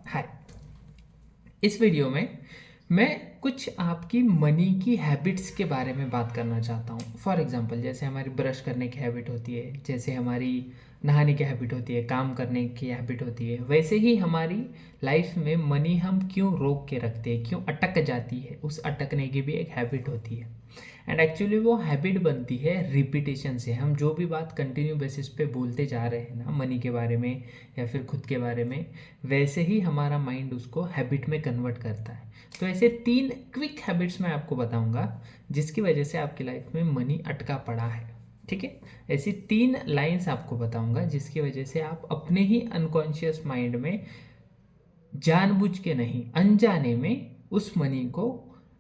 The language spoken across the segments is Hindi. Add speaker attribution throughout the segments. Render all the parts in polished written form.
Speaker 1: हाय। इस वीडियो में मैं कुछ आपकी मनी की हैबिट्स के बारे में बात करना चाहता हूँ। फॉर एग्जांपल जैसे हमारी ब्रश करने की हैबिट होती है, जैसे हमारी नहाने की हैबिट होती है, काम करने की हैबिट होती है, वैसे ही हमारी लाइफ में मनी हम क्यों रोक के रखते हैं, क्यों अटक जाती है, उस अटकने की भी एक हैबिट होती है। एंड एक्चुअली वो हैबिट बनती है रिपीटेशन से। हम जो भी बात कंटिन्यू बेसिस पे बोलते जा रहे हैं ना मनी के बारे में या फिर खुद के बारे में, वैसे ही हमारा माइंड उसको हैबिट में कन्वर्ट करता है। तो ऐसे 3 क्विक हैबिट्स मैं आपको बताऊंगा जिसकी वजह से आपकी लाइफ में मनी अटका पड़ा है। ठीक है, ऐसी 3 लाइंस आपको बताऊंगा जिसकी वजह से आप अपने ही अनकॉन्शियस माइंड में जानबूझ के नहीं, अनजाने में उस मनी को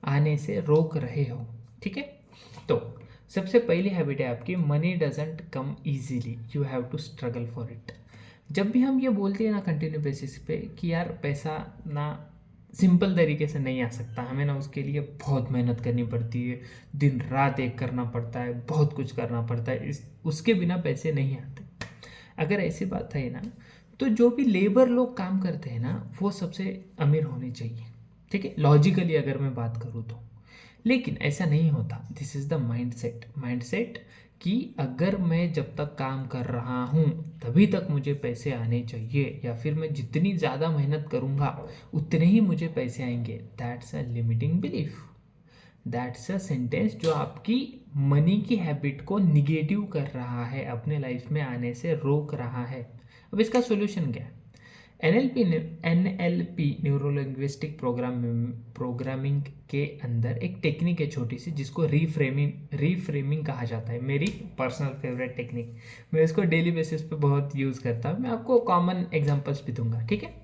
Speaker 1: आने से रोक रहे हो। ठीक है, तो सबसे पहली हैबिट है आपकी, money doesn't come easily, you have to struggle for it. जब भी हम ये बोलते हैं ना कंटिन्यू बेसिस पे कि यार पैसा ना सिंपल तरीके से नहीं आ सकता, हमें ना उसके लिए बहुत मेहनत करनी पड़ती है, दिन रात एक करना पड़ता है, बहुत कुछ करना पड़ता है, उसके बिना पैसे नहीं आते। अगर ऐसी बात है ना, तो जो भी लेबर लोग काम करते हैं ना वो सबसे अमीर होने चाहिए। ठीक है, लॉजिकली अगर मैं बात करूँ तो। लेकिन ऐसा नहीं होता। दिस इज़ द माइंडसेट कि अगर मैं जब तक काम कर रहा हूँ तभी तक मुझे पैसे आने चाहिए, या फिर मैं जितनी ज़्यादा मेहनत करूँगा उतने ही मुझे पैसे आएंगे। That's a limiting belief. That's a sentence जो आपकी मनी की हैबिट को निगेटिव कर रहा है, अपने लाइफ में आने से रोक रहा है। अब इसका सोल्यूशन क्या है? एनएलपी न्यूरोलिंग्विस्टिक प्रोग्रामिंग के अंदर एक टेक्निक है छोटी सी जिसको रीफ्रेमिंग कहा जाता है। मेरी पर्सनल फेवरेट टेक्निक, मैं इसको डेली बेसिस पे बहुत यूज़ करता हूँ। मैं आपको कॉमन एग्जांपल्स भी दूंगा। ठीक है,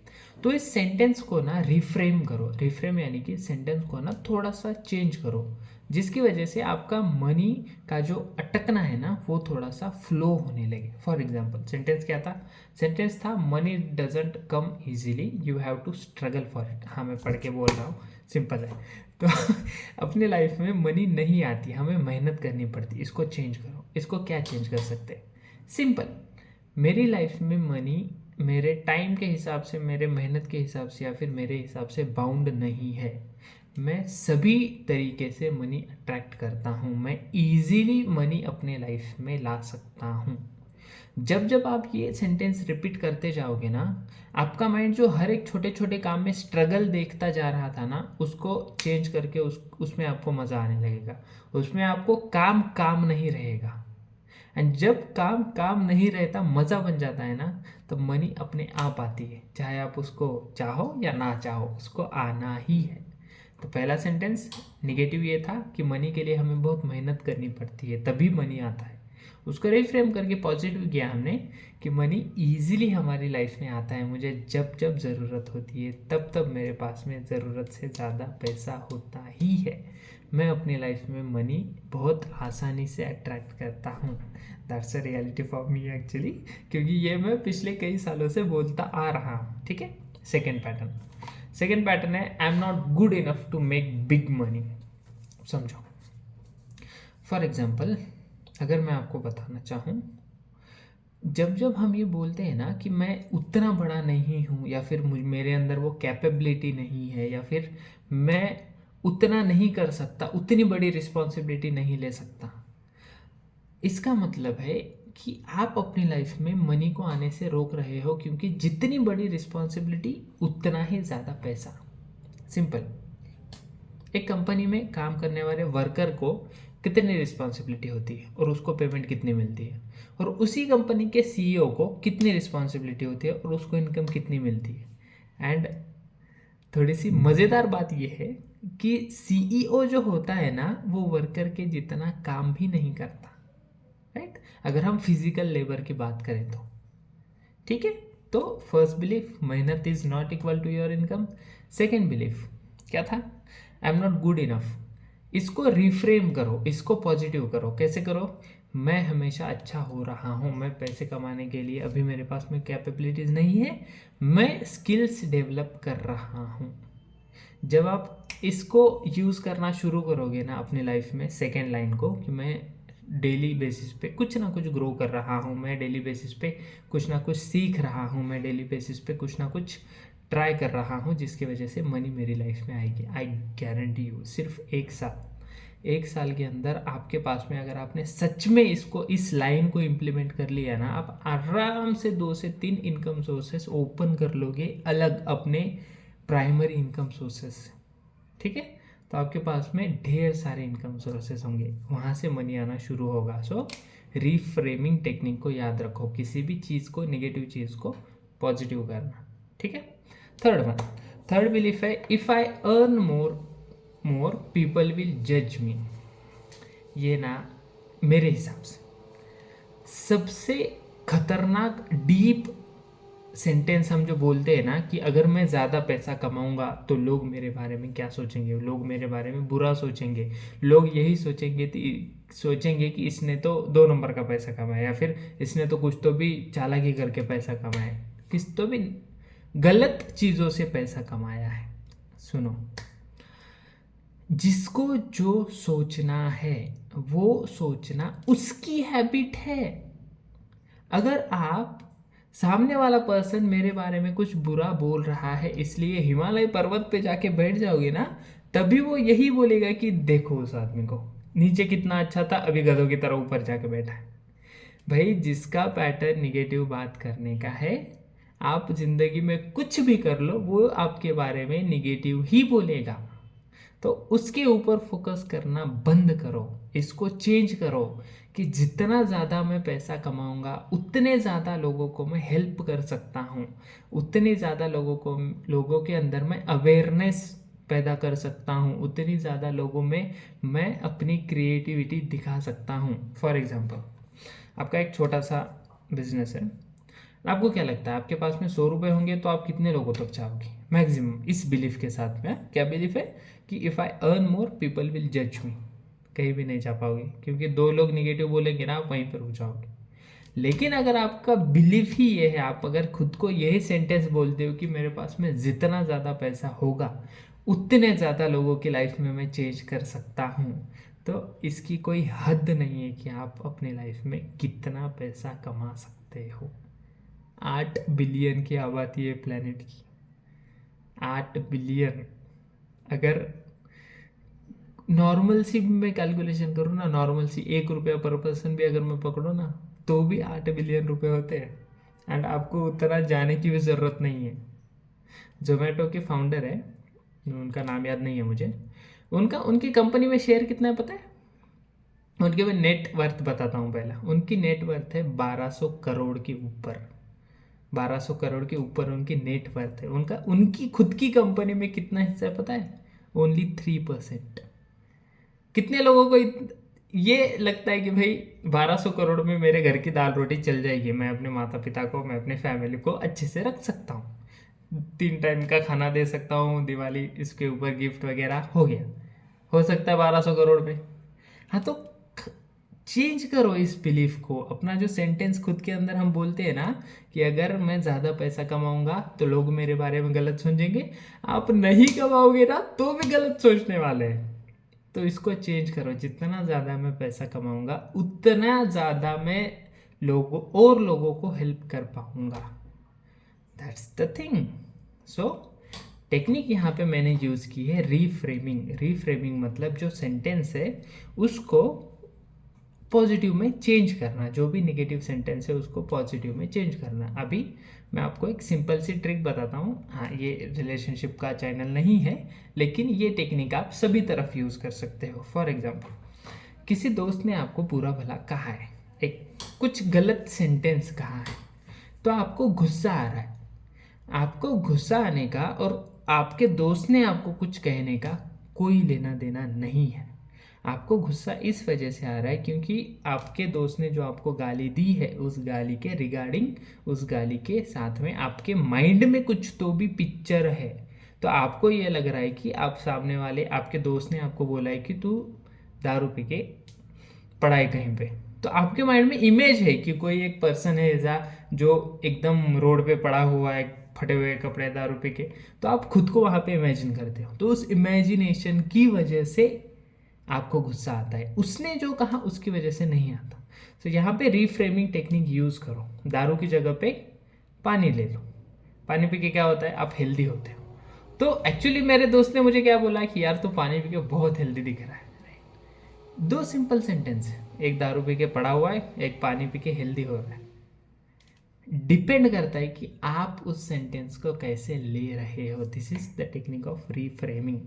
Speaker 1: तो इस सेंटेंस को ना रिफ्रेम करो। रिफ्रेम यानी कि सेंटेंस को ना थोड़ा सा चेंज करो, जिसकी वजह से आपका मनी का जो अटकना है ना वो थोड़ा सा फ्लो होने लगे। फॉर एग्जाम्पल सेंटेंस क्या था? सेंटेंस था money doesn't come easily, you have to struggle for it. हाँ, मैं पढ़ के बोल रहा हूँ, सिंपल है। तो अपने लाइफ में मनी नहीं आती, हमें मेहनत करनी पड़ती। इसको चेंज करो। इसको क्या चेंज कर सकते हैं? सिंपल, मेरी लाइफ में मनी मेरे टाइम के हिसाब से, मेरे मेहनत के हिसाब से या फिर मेरे हिसाब से बाउंड नहीं है। मैं सभी तरीके से मनी अट्रैक्ट करता हूँ। मैं इजीली मनी अपने लाइफ में ला सकता हूँ। जब जब आप ये सेंटेंस रिपीट करते जाओगे ना, आपका माइंड जो हर एक छोटे छोटे काम में स्ट्रगल देखता जा रहा था ना, उसको चेंज करके उसमें आपको मज़ा आने लगेगा। उसमें आपको काम काम नहीं रहेगा। एंड जब काम काम नहीं रहता, मज़ा बन जाता है ना, तो मनी अपने आप आती है। चाहे आप उसको चाहो या ना चाहो, उसको आना ही है। तो पहला सेंटेंस निगेटिव ये था कि मनी के लिए हमें बहुत मेहनत करनी पड़ती है तभी मनी आता है। उसको रिफ्रेम करके पॉजिटिव किया हमने कि मनी इजीली हमारी लाइफ में आता है। मुझे जब जब ज़रूरत होती है तब तब मेरे पास में ज़रूरत से ज़्यादा पैसा होता ही है। मैं अपनी लाइफ में मनी बहुत आसानी से अट्रैक्ट करता हूँ। That's a reality for me actually, क्योंकि ये मैं पिछले कई सालों से बोलता आ रहा हूँ। ठीक है, सेकेंड पैटर्न है I am not good enough to make big money. समझो, फॉर एग्जाम्पल अगर मैं आपको बताना चाहूँ, जब जब हम ये बोलते हैं ना कि मैं उतना बड़ा नहीं हूँ, या फिर मेरे अंदर वो कैपेबिलिटी नहीं है, या फिर मैं उतना नहीं कर सकता, उतनी बड़ी रिस्पॉन्सिबिलिटी नहीं ले सकता, इसका मतलब है कि आप अपनी लाइफ में मनी को आने से रोक रहे हो, क्योंकि जितनी बड़ी रिस्पॉन्सिबिलिटी उतना ही ज़्यादा पैसा। सिंपल, एक कंपनी में काम करने वाले वर्कर को कितनी रिस्पॉन्सिबिलिटी होती है और उसको पेमेंट कितनी मिलती है, और उसी कंपनी के सीईओ को कितनी रिस्पॉन्सिबिलिटी होती है और उसको इनकम कितनी मिलती है। एंड थोड़ी सी मज़ेदार बात यह है कि सीईओ जो होता है ना, वो वर्कर के जितना काम भी नहीं करता। राइट, अगर हम फिजिकल लेबर की बात करें तो। ठीक है, तो फर्स्ट बिलीफ, मेहनत is not equal to your income. Second belief क्या था? I am not good enough. इसको रिफ्रेम करो, इसको पॉजिटिव करो। कैसे करो? मैं हमेशा अच्छा हो रहा हूँ, मैं पैसे कमाने के लिए अभी मेरे पास में कैपेबिलिटीज़ नहीं है, मैं स्किल्स डेवलप कर रहा हूँ। जब आप इसको यूज़ करना शुरू करोगे ना अपनी लाइफ में, सेकेंड लाइन को, कि मैं डेली बेसिस पे कुछ ना कुछ ग्रो कर रहा हूँ, मैं डेली बेसिस पे कुछ ना कुछ सीख रहा हूँ, मैं डेली बेसिस पे कुछ ना कुछ ट्राई कर रहा हूँ, जिसकी वजह से मनी मेरी लाइफ में आएगी। आई गारंटी यू, सिर्फ 1 साल के अंदर आपके पास में, अगर आपने सच में इसको, इस लाइन को इम्प्लीमेंट कर लिया ना, आप आराम से 2 से 3 इनकम सोर्सेस ओपन कर लोगे, अलग अपने प्राइमरी इनकम सोर्सेस। ठीक है, तो आपके पास में ढेर सारे इनकम सोर्सेस होंगे, वहाँ से मनी आना शुरू होगा। सो रीफ्रेमिंग टेक्निक को याद रखो, किसी भी चीज़ को, नेगेटिव चीज़ को पॉजिटिव करना। ठीक है। थर्ड बिलीफ है, if I earn more people will जज मी। ये ना मेरे हिसाब से सबसे खतरनाक डीप सेंटेंस हम जो बोलते हैं ना, कि अगर मैं ज़्यादा पैसा कमाऊंगा तो लोग मेरे बारे में क्या सोचेंगे, लोग मेरे बारे में बुरा सोचेंगे, लोग यही सोचेंगे कि इसने तो 2 नंबर का पैसा कमाया, या फिर इसने तो कुछ तो भी चालाकी करके पैसा कमाया, किस तो भी गलत चीज़ों से पैसा कमाया है। सुनो, जिसको जो सोचना है वो सोचना उसकी हैबिट है। अगर आप, सामने वाला पर्सन मेरे बारे में कुछ बुरा बोल रहा है इसलिए हिमालय पर्वत पे जाके बैठ जाओगे ना, तभी वो यही बोलेगा कि देखो उस आदमी को, नीचे कितना अच्छा था, अभी गधों की तरह ऊपर जाके बैठा है। भाई, जिसका पैटर्न निगेटिव बात करने का है, आप जिंदगी में कुछ भी कर लो, वो आपके बारे में निगेटिव ही बोलेगा। तो उसके ऊपर फोकस करना बंद करो, इसको चेंज करो कि जितना ज़्यादा मैं पैसा कमाऊंगा उतने ज़्यादा लोगों को मैं हेल्प कर सकता हूँ, उतने ज़्यादा लोगों के अंदर मैं अवेयरनेस पैदा कर सकता हूँ, उतनी ज़्यादा लोगों में मैं अपनी क्रिएटिविटी दिखा सकता हूँ। फॉर एग्जाम्पल, आपका एक छोटा सा बिजनेस है, आपको क्या लगता है आपके पास में 100 रुपये होंगे तो आप कितने लोगों तक जाओगे मैक्सिमम, इस बिलीफ के साथ में? क्या बिलीफ है कि if I earn more people will जज मी। कहीं भी नहीं जा पाओगे, क्योंकि 2 लोग निगेटिव बोलेंगे ना, आप वहीं पर रुक जाओगे। लेकिन अगर आपका बिलीफ ही ये है, आप अगर खुद को यही सेंटेंस बोलते हो कि मेरे पास में जितना ज़्यादा पैसा होगा उतने ज़्यादा लोगों की लाइफ में मैं चेंज कर सकता हूँ, तो इसकी कोई हद नहीं है कि आप अपने लाइफ में कितना पैसा कमा सकते हो। 8 बिलियन की आबादी है प्लेनेट की, 8 बिलियन। अगर नॉर्मल सी मैं कैलकुलेशन करूँ ना, नॉर्मल सी 1 रुपया पर पर्सन भी अगर मैं पकड़ूँ ना, तो भी 8 बिलियन रुपए होते हैं। एंड आपको उतना जाने की भी ज़रूरत नहीं है। जोमेटो के फाउंडर है, उनका नाम याद नहीं है मुझे, उनकी कंपनी में शेयर कितना है पता है? उनके मैं नेट वर्थ बताता हूँ पहला। उनकी नेट वर्थ है 1200 करोड़ के ऊपर, 1200 करोड़ के ऊपर उनकी नेट वर्थ है। उनकी खुद की कंपनी में कितना हिस्सा है पता है? ओनली 3%। कितने लोगों को ये लगता है कि भाई 1200 करोड़ में मेरे घर की दाल रोटी चल जाएगी, मैं अपने माता पिता को, मैं अपने फैमिली को अच्छे से रख सकता हूँ, 3 टाइम का खाना दे सकता हूँ, दिवाली इसके ऊपर गिफ्ट वगैरह हो गया, हो सकता है 1200 करोड़ में। हाँ, तो चेंज करो इस बिलीफ को। अपना जो सेंटेंस खुद के अंदर हम बोलते हैं ना कि अगर मैं ज़्यादा पैसा कमाऊंगा तो लोग मेरे बारे में गलत सोचेंगे, आप नहीं कमाओगे ना तो भी गलत सोचने वाले हैं। तो इसको चेंज करो, जितना ज़्यादा मैं पैसा कमाऊंगा उतना ज़्यादा मैं लोगों को हेल्प कर पाऊंगा। That's the thing. So technique यहाँ पे मैंने यूज़ की है रीफ्रेमिंग मतलब जो सेंटेंस है उसको पॉजिटिव में चेंज करना, जो भी नेगेटिव सेंटेंस है उसको पॉजिटिव में चेंज करना। अभी मैं आपको एक सिंपल सी ट्रिक बताता हूँ। हाँ, ये रिलेशनशिप का चैनल नहीं है, लेकिन ये टेक्निक आप सभी तरफ यूज़ कर सकते हो। फॉर एग्जाम्पल, किसी दोस्त ने आपको बुरा भला कहा है, एक कुछ गलत सेंटेंस कहा है, तो आपको गुस्सा आ रहा है। आपको गुस्सा आने का और आपके दोस्त ने आपको कुछ कहने का कोई लेना देना नहीं है। आपको गुस्सा इस वजह से आ रहा है क्योंकि आपके दोस्त ने जो आपको गाली दी है, उस गाली के रिगार्डिंग, उस गाली के साथ में आपके माइंड में कुछ तो भी पिक्चर है। तो आपको ये लग रहा है कि आप सामने वाले, आपके दोस्त ने आपको बोला है कि तू दारू पी के पढ़ाई कहीं पे, तो आपके माइंड में इमेज है कि कोई एक पर्सन है ऐसा जो एकदम रोड पे पड़ा हुआ है, फटे हुए कपड़े, दारू पी के, तो आप खुद को वहाँ पे इमेजिन करते हो। तो उस इमेजिनेशन की वजह से आपको गुस्सा आता है, उसने जो कहा उसकी वजह से नहीं आता। तो यहाँ पे रीफ्रेमिंग टेक्निक यूज़ करो। दारू की जगह पे पानी ले लो, पानी पी के क्या होता है, आप हेल्दी होते हो। तो एक्चुअली मेरे दोस्त ने मुझे क्या बोला कि यार तू पानी पी के बहुत हेल्दी दिख रहा है। दो सिंपल सेंटेंस है, एक दारू पी के पड़ा हुआ है, एक पानी पी के हेल्दी हो रहा है। डिपेंड करता है कि आप उस सेंटेंस को कैसे ले रहे हो। This is the technique of reframing.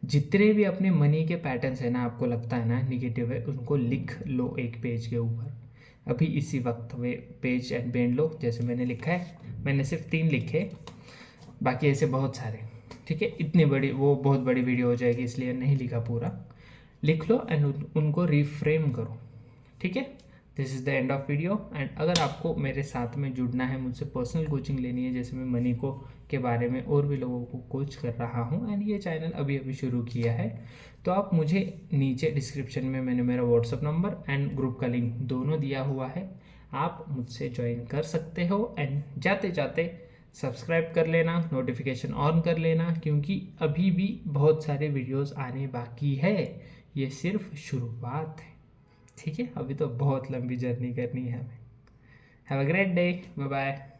Speaker 1: जितने भी अपने मनी के पैटर्न्स है ना, आपको लगता है ना निगेटिव है, उनको लिख लो एक पेज के ऊपर अभी इसी वक्त। वे पेज एंड पेन लो, जैसे मैंने लिखा है, मैंने सिर्फ 3 लिखे, बाकी ऐसे बहुत सारे। ठीक है, इतनी बड़ी वो बहुत बड़ी वीडियो हो जाएगी, इसलिए नहीं लिखा पूरा। लिख लो एंड उनको रिफ्रेम करो। ठीक है, this is the end of video. And अगर आपको मेरे साथ में जुड़ना है, मुझसे पर्सनल कोचिंग लेनी है, जैसे मैं मनी को के बारे में और भी लोगों को कोच कर रहा हूँ, एंड ये चैनल अभी अभी शुरू किया है, तो आप मुझे नीचे डिस्क्रिप्शन में मैंने मेरा व्हाट्सअप नंबर एंड ग्रुप का लिंक दोनों दिया हुआ है, आप मुझसे ज्वाइन कर सकते हो। एंड जाते जाते सब्सक्राइब कर लेना, नोटिफिकेशन ऑन कर लेना, क्योंकि अभी भी बहुत सारे वीडियोस आने बाकी है, ये सिर्फ शुरुआत है। ठीक है, अभी तो बहुत लंबी जर्नी करनी है हमें। Have a great day, bye bye.